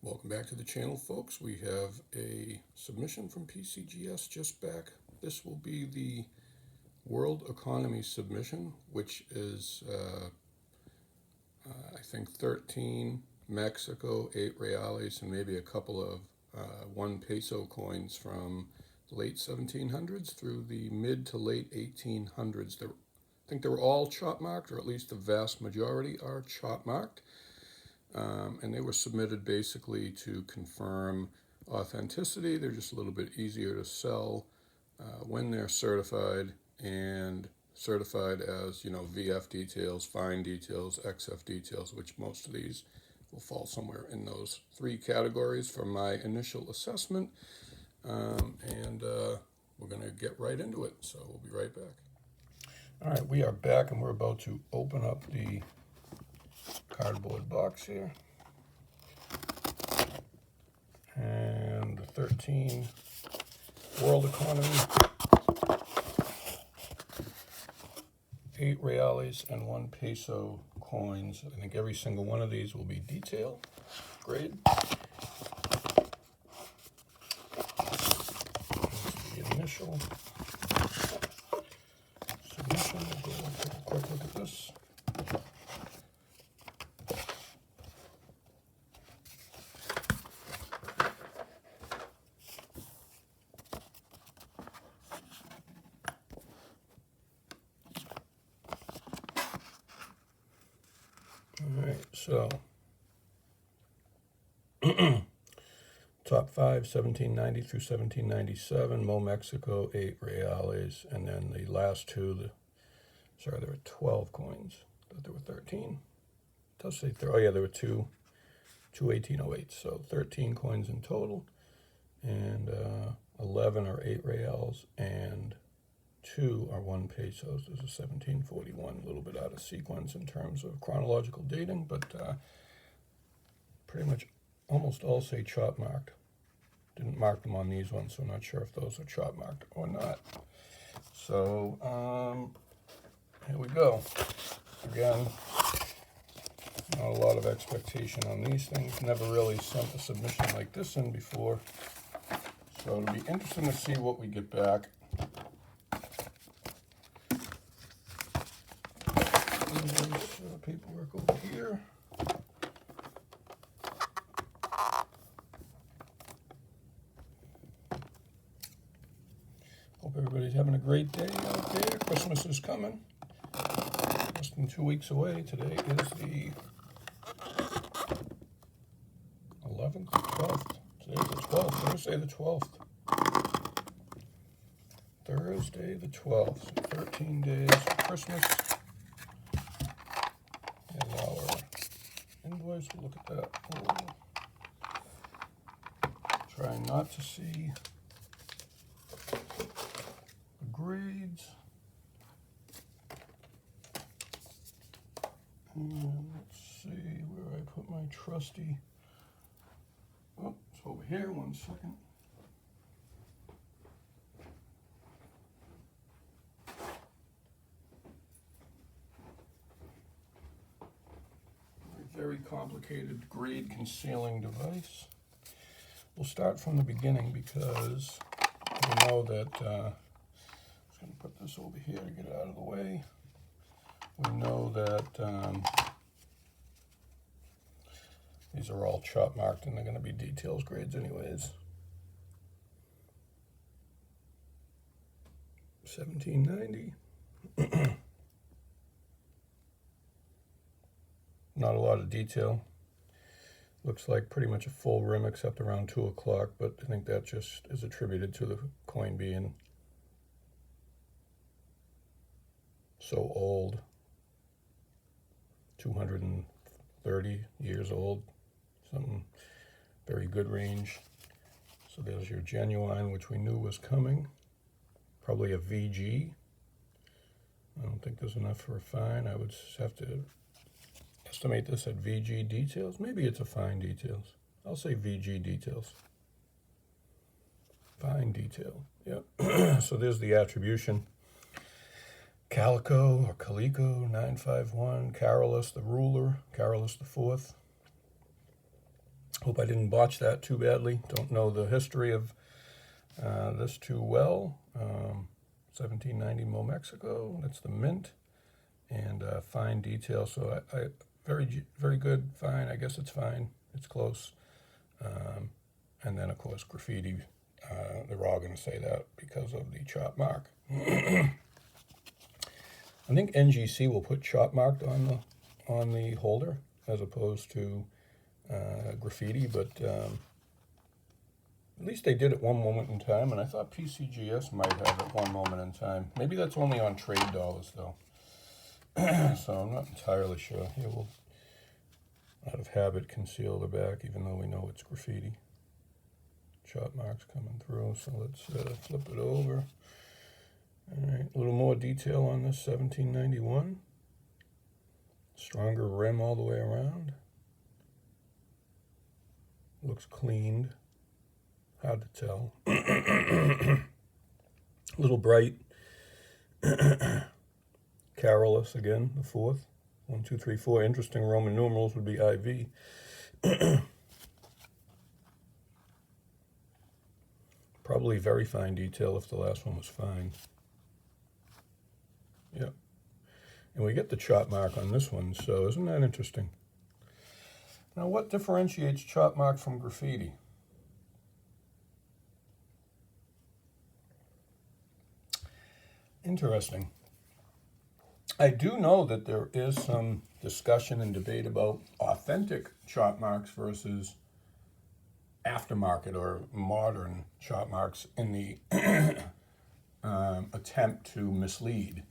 Welcome back to the channel, folks. We have a submission from PCGS just back. This will be the World Economy submission, which is, I think, 13 Mexico, 8 reales, and maybe a couple of 1 peso coins from the late 1700s through the mid to late 1800s. I think they were all chop marked, or at least the vast majority are chop marked. And they were submitted basically to confirm authenticity. They're just a little bit easier to sell when they're certified, and certified as, VF details, fine details, XF details, which most of these will fall somewhere in those 3 categories from my initial assessment. And we're going to get right into it, so we'll be right back. All right, we are back, and we're about to open up the cardboard box here, and the 13 World Economy, 8 reales and 1 peso coins. I think every single one of these will be detail grade. Here's the initial submission. We'll go and take a quick look at this. All right, so top 5, 1790 through 1797, Mo Mexico, 8 reales, and then the last 2, there were 12 coins. I thought there were 13. It does say, there were 2 1808, so 13 coins in total, and 11 are 8 reals, and 2 are 1 pesos. There's a 1741, a little bit out of sequence in terms of chronological dating, but pretty much almost all say chop marked. Didn't mark them on these ones, so I'm not sure if those are chop marked or not. So here we go. Again, not a lot of expectation on these things. Never really sent a submission like this in before, so it'll be interesting to see what we get back. There's paperwork over here. Hope everybody's having a great day out there. Christmas is coming. Less than 2 weeks away. Today is the 11th, 12th. Today's the 12th. Thursday the 12th. Thursday the 12th. So 13 days for Christmas. And our invoice, we'll look at that. Try not to see the grades. And let's see where I put my trusty. Oh, it's over here. 1 second. Very complicated grade concealing device. We'll start from the beginning because we know that, I'm just going to put this over here to get it out of the way. We know that these are all chop marked and they're going to be details grades anyways. 1790. Not a lot of detail. Looks like pretty much a full rim except around 2 o'clock, but I think that just is attributed to the coin being so old. 230 years old, something very good range. So there's your genuine, which we knew was coming. Probably a VG. I don't think there's enough for a fine. I would just have to estimate this at VG details. Maybe it's a fine details. I'll say VG details. Fine detail, yep. So there's the attribution. Calico or Calico 951, Carolus the ruler, Carolus the fourth. Hope I didn't botch that too badly. Don't know the history of this too well. 1790 Mo Mexico, that's the mint, and fine detail. So I very good, fine, I guess it's fine, it's close. And then of course graffiti, they're all going to say that because of the chop mark. I think NGC will put chop marked on the holder as opposed to graffiti, but at least they did at one moment in time, and I thought PCGS might have at one moment in time. Maybe that's only on trade dollars, though. So I'm not entirely sure. Here we'll, out of habit, conceal the back, even though we know it's graffiti. Chop marks coming through, so let's flip it over. All right, a little more detail on this 1791. Stronger rim all the way around. Looks cleaned. Hard to tell. A little bright. Carolus again, the fourth. 1, 2, 3, 4. Interesting Roman numerals would be IV. Probably very fine detail if the last one was fine. Yep. And we get the chop mark on this one, so isn't that interesting? Now, what differentiates chop mark from graffiti? Interesting. I do know that there is some discussion and debate about authentic chop marks versus aftermarket or modern chop marks in the attempt to mislead.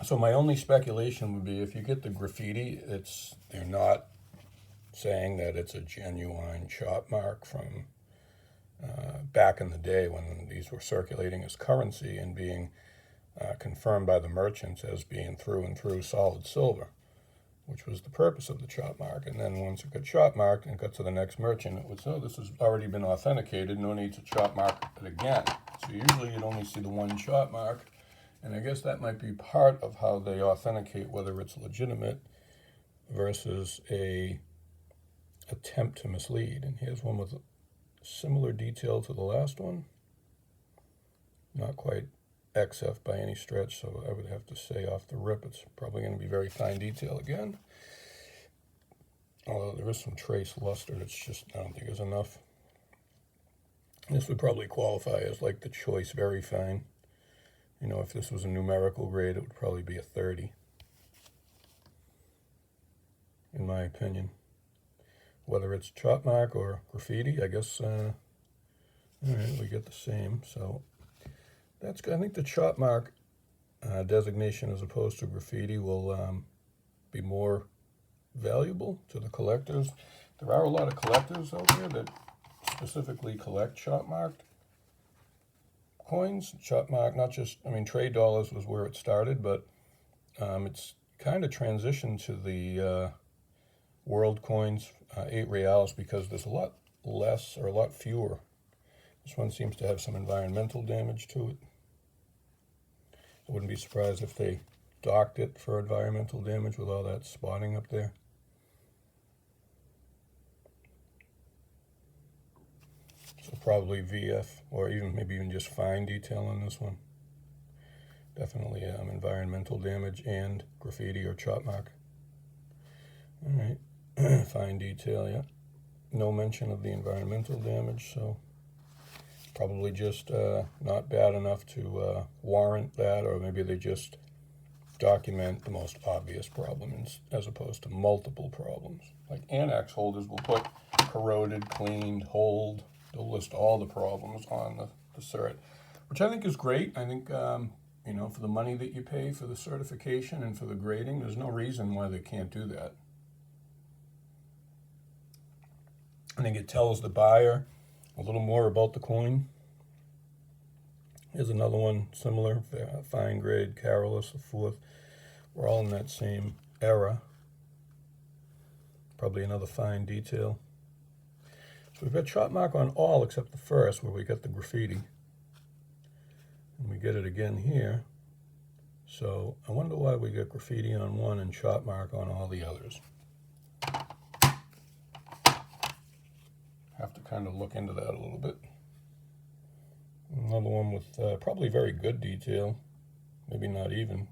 So my only speculation would be if you get the graffiti, they're not saying that it's a genuine chop mark from back in the day when these were circulating as currency and being confirmed by the merchants as being through and through solid silver, which was the purpose of the chop mark. And then once it got chop marked and it got to the next merchant, it would say, oh, this has already been authenticated, no need to chop mark it again. So usually you'd only see the one chop mark, and I guess that might be part of how they authenticate whether it's legitimate versus a attempt to mislead. And here's one with similar detail to the last one. Not quite XF by any stretch, so I would have to say off the rip it's probably going to be very fine detail again. Although there is some trace luster, it's just, I don't think is enough. This would probably qualify as like the choice very fine. You know, if this was a numerical grade, it would probably be a 30, in my opinion. Whether it's chop mark or graffiti, I guess, all right, we get the same. So that's good. I think the chop mark designation as opposed to graffiti will be more valuable to the collectors. There are a lot of collectors out there that specifically collect chop marked coins. Chop mark, not just, I mean, trade dollars was where it started, but it's kind of transitioned to the world coins, 8 reals, because there's a lot less or a lot fewer. This one seems to have some environmental damage to it. I wouldn't be surprised if they docked it for environmental damage with all that spotting up there. So probably VF, or maybe even just fine detail on this one. Definitely environmental damage and graffiti or chop mark. All right, fine detail, yeah. No mention of the environmental damage, so probably just not bad enough to warrant that, or maybe they just document the most obvious problems as opposed to multiple problems. Like annex holders will put corroded, cleaned, hold. They'll list all the problems on the cert, which I think is great. I think, you know, for the money that you pay for the certification and for the grading, there's no reason why they can't do that. I think it tells the buyer a little more about the coin. Here's another one, similar, fine grade, Carolus, the fourth. We're all in that same era. Probably another fine detail. So we've got chop mark on all except the first, where we got the graffiti. And we get it again here. So I wonder why we get graffiti on one and chop mark on all the others. kind of look into that a little bit. Another one with probably very good detail, maybe not even.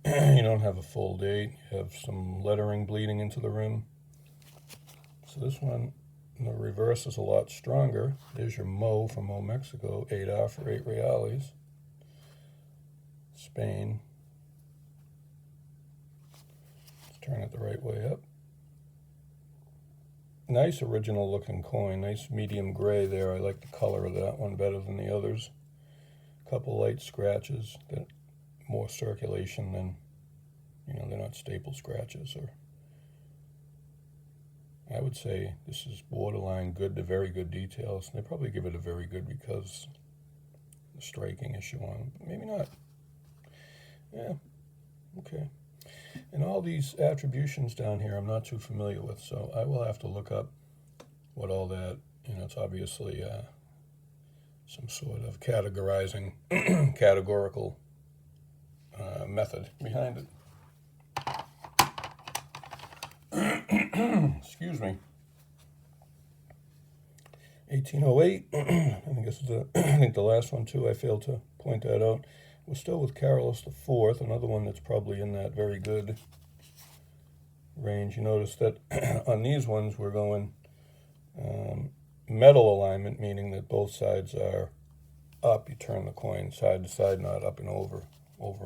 You don't have a full date, you have some lettering bleeding into the rim. So this one, the reverse is a lot stronger. There's your Mo from Mo, Mexico, 8R for 8 reales. Spain. Let's turn it the right way up. Nice original looking coin, nice medium gray there. I like the color of that one better than the others. A couple light scratches, that more circulation than, you know, they're not staple scratches. Or I would say this is borderline good to very good details. They probably give it a very good because the striking issue on, maybe not. Yeah, okay. And all these attributions down here I'm not too familiar with, so I will have to look up what all that, you know, it's obviously some sort of categorizing, categorical method behind it. Excuse me. 1808, I think this is I think the last one too, I failed to point that out. We're still with Carolus IV, another one that's probably in that very good range. You notice that on these ones we're going metal alignment, meaning that both sides are up. You turn the coin side to side, not up and over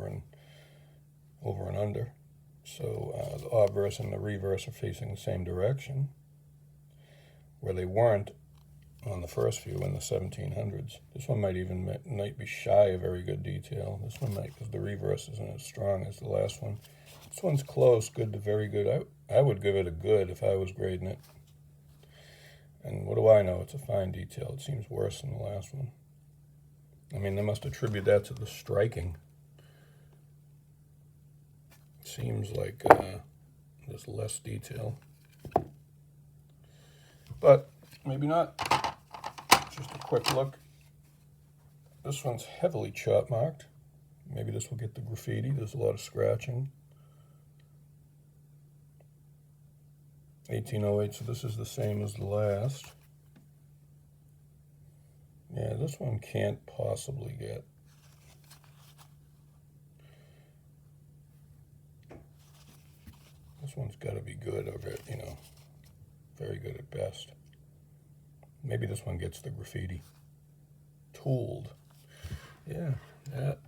and under. So the obverse and the reverse are facing the same direction, where they weren't on the first few in the 1700s. This one might be shy of very good detail. This one might, because the reverse isn't as strong as the last one. This one's close, good to very good. I would give it a good if I was grading it. And what do I know? It's a fine detail. It seems worse than the last one. I mean, they must attribute that to the striking. It seems like there's less detail. But maybe not. Just a quick look. This one's heavily chop marked. Maybe this will get the graffiti. There's a lot of scratching. 1808, so this is the same as the last. Yeah, this one can't possibly get. This one's got to be good, or, you know, very good at best. Maybe this one gets the graffiti. Tooled. Yeah, that.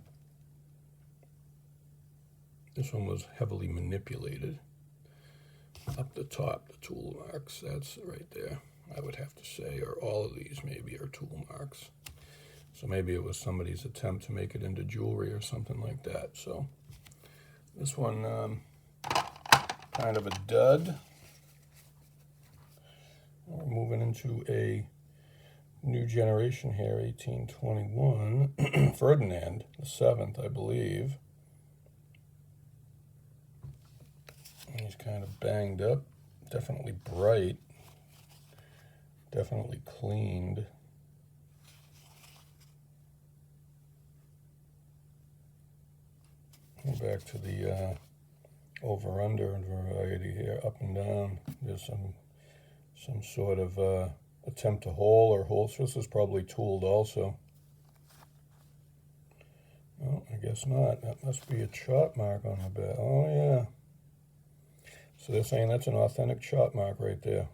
This one was heavily manipulated. Up the top, the tool marks, that's right there, I would have to say, or all of these maybe are tool marks. So maybe it was somebody's attempt to make it into jewelry or something like that. So this one, kind of a dud. We're moving into a new generation here, 1821. Ferdinand the 7th, I believe. He's kind of banged up, definitely bright, definitely cleaned. Go back to the over-under variety here, up and down. There's some sort of attempt to hole or hole. So this is probably tooled also. No, I guess not. That must be a chop mark on the back. Oh, yeah. So they're saying that's an authentic chop mark right there.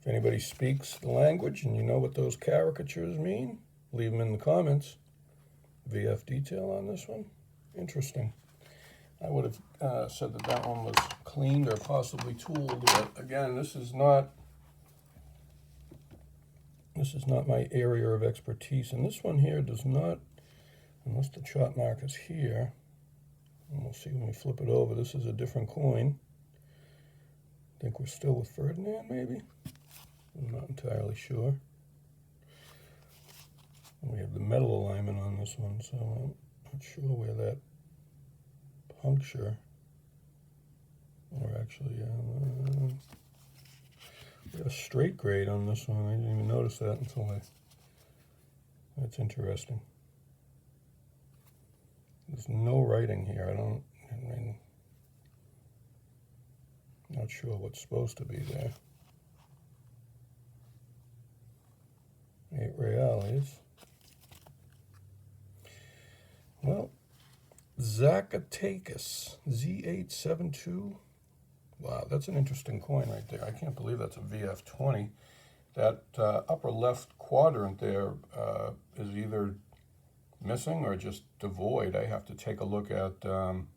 If anybody speaks the language and you know what those caricatures mean, leave them in the comments. VF detail on this one. Interesting. I would have said that that one was cleaned or possibly tooled, but again, this is not my area of expertise. And this one here does not, unless the chop mark is here. And we'll see when we flip it over. This is a different coin. I think we're still with Ferdinand, maybe? I'm not entirely sure. And we have the metal alignment on this one, so I'm not sure where that puncture, or actually, we have a straight grade on this one. I didn't even notice that until that's interesting. There's no writing here. I mean, not sure what's supposed to be there. 8 reales. Well, Zacatecas, Z872. Wow, that's an interesting coin right there. I can't believe that's a VF20. That upper left quadrant there is either missing or just devoid. I have to take a look at some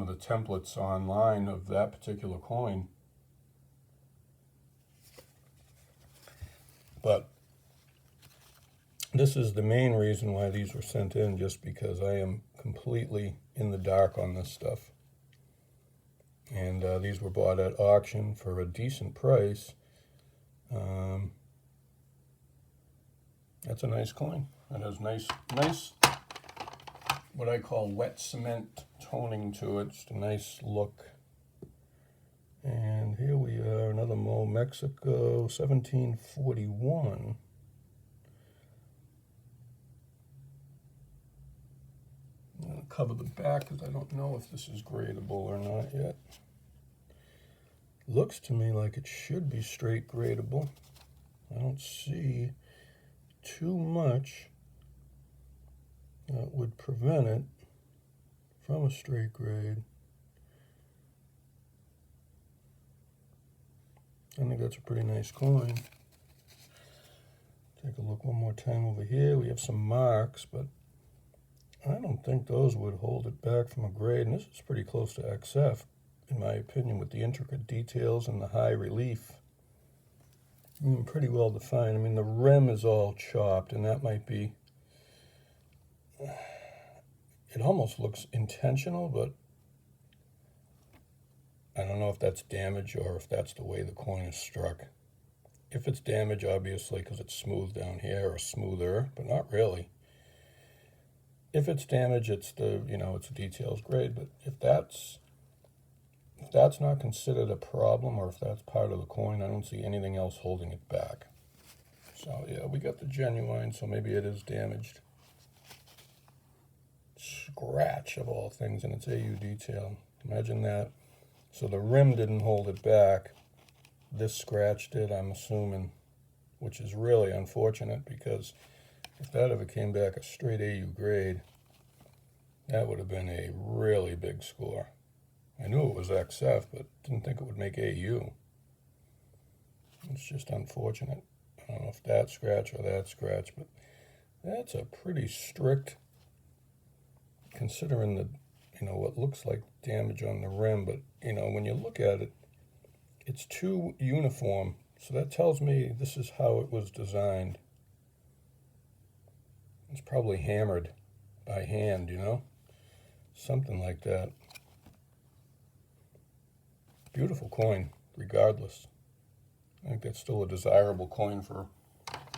of the templates online of that particular coin. But this is the main reason why these were sent in, just because I am completely in the dark on this stuff. And these were bought at auction for a decent price. That's a nice coin. It has nice, what I call wet cement toning to it. Just a nice look. And here we are, another Mexico, 1741. I'm going to cover the back because I don't know if this is gradable or not yet. Looks to me like it should be straight gradable. I don't see too much that would prevent it from a straight grade. I think that's a pretty nice coin. Take a look one more time over here. We have some marks, but I don't think those would hold it back from a grade. And this is pretty close to XF, in my opinion, with the intricate details and the high relief. Pretty well defined. I mean, the rim is all chopped, and that might be... It almost looks intentional, but I don't know if that's damage or if that's the way the coin is struck. If it's damage, obviously, because it's smooth down here, or smoother, but not really. If it's damage, it's the, it's a details grade, but if that's not considered a problem, or if that's part of the coin, I don't see anything else holding it back. So yeah, we got the genuine, so maybe it is damaged. Scratch of all things, and it's AU detail. Imagine that. So the rim didn't hold it back. This scratch did, I'm assuming, which is really unfortunate, because if that ever came back a straight AU grade, that would have been a really big score. I knew it was XF, but didn't think it would make AU. It's just unfortunate. I don't know if that scratch or that scratch, but that's a pretty strict, considering the, what looks like damage on the rim, but, when you look at it, it's too uniform. So that tells me this is how it was designed. It's probably hammered by hand, something like that. Beautiful coin, regardless. I think that's still a desirable coin for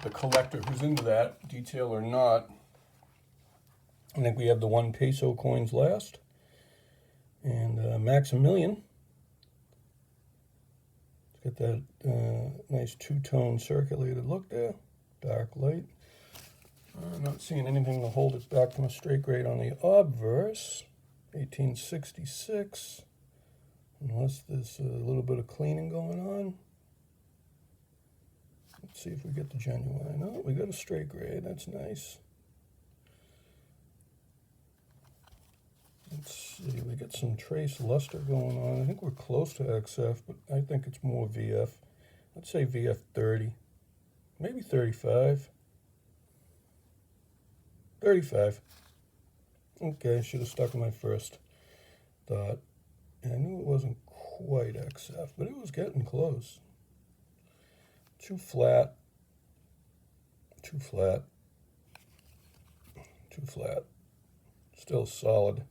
the collector who's into that, detail or not. I think we have the 1 peso coins last. And Maximilian. Let's get that nice two-tone circulated look there. Dark light. Not seeing anything to hold it back from a straight grade on the obverse. 1866. Unless there's a little bit of cleaning going on. Let's see if we get the genuine. Oh, we got a straight grade. That's nice. Let's see. We got some trace luster going on. I think we're close to XF, but I think it's more VF. Let's say VF 30. Maybe 35. 35. Okay, should have stuck with my first thought. I knew it wasn't quite XF, but it was getting close. Too flat. Too flat. Too flat. Still solid.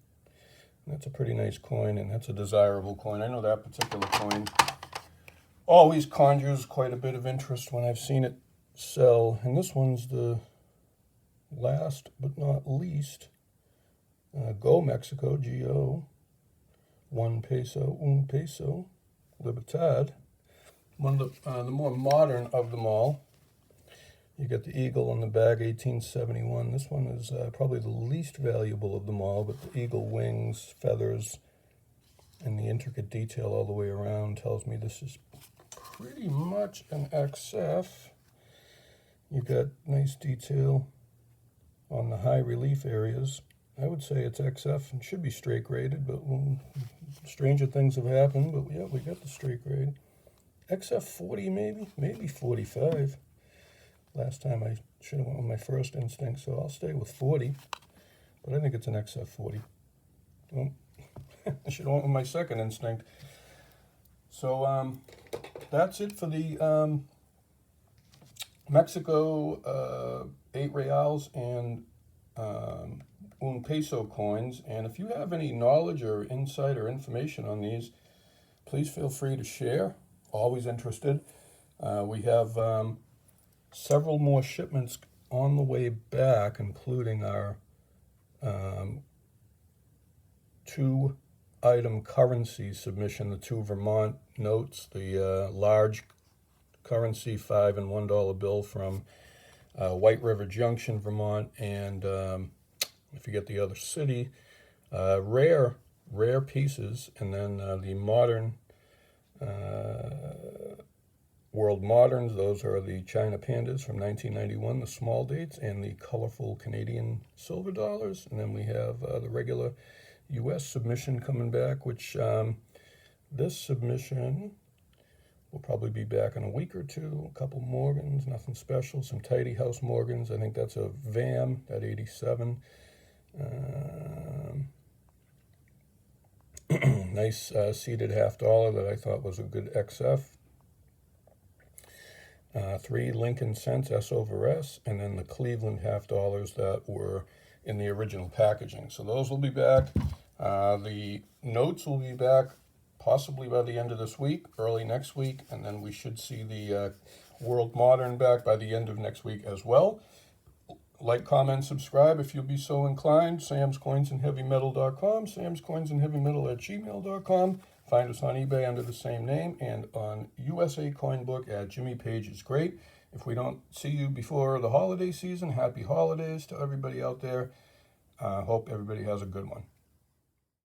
And that's a pretty nice coin, and that's a desirable coin. I know that particular coin always conjures quite a bit of interest when I've seen it sell. And this one's the last but not least. Go Mexico, G-O. 1 peso, Libertad. One of the more modern of them all. You got the eagle on the bag, 1871. This one is probably the least valuable of them all, but the eagle wings, feathers, and the intricate detail all the way around tells me this is pretty much an XF. You got nice detail on the high relief areas. I would say it's XF and should be straight graded, but stranger things have happened. But yeah, we got the straight grade. XF 40 maybe 45. Last time I should have went with my first instinct, so I'll stay with 40. But I think it's an XF 40. Well, I should have went with my second instinct. So that's it for the Mexico 8 reals and un peso coins. And if you have any knowledge or insight or information on these, please feel free to share. Always interested. We have several more shipments on the way back, including our 2-item currency submission, the 2 Vermont notes, the large currency $5 and $1 bill from White River Junction, Vermont, and I forget the other city. Rare pieces, and then the modern World Moderns. Those are the China Pandas from 1991, the small dates, and the colorful Canadian silver dollars. And then we have the regular U.S. submission coming back, which this submission will probably be back in a week or two. A couple Morgans, nothing special. Some Tidy House Morgans. I think that's a VAM, that 87. Nice seated $50 that I thought was a good XF. 3 Lincoln cents S over S, and then the Cleveland $50 that were in the original packaging. So those will be back. The notes will be back possibly by the end of this week, early next week, and then we should see the World Modern back by the end of next week as well. Like, comment, subscribe if you'll be so inclined. samscoinsandheavymetal.com, samscoinsandheavymetal@gmail.com. Find us on eBay under the same name, and on USA Coin Book at Jimmy Page is great. If we don't see you before the holiday season, happy holidays to everybody out there. Hope everybody has a good one.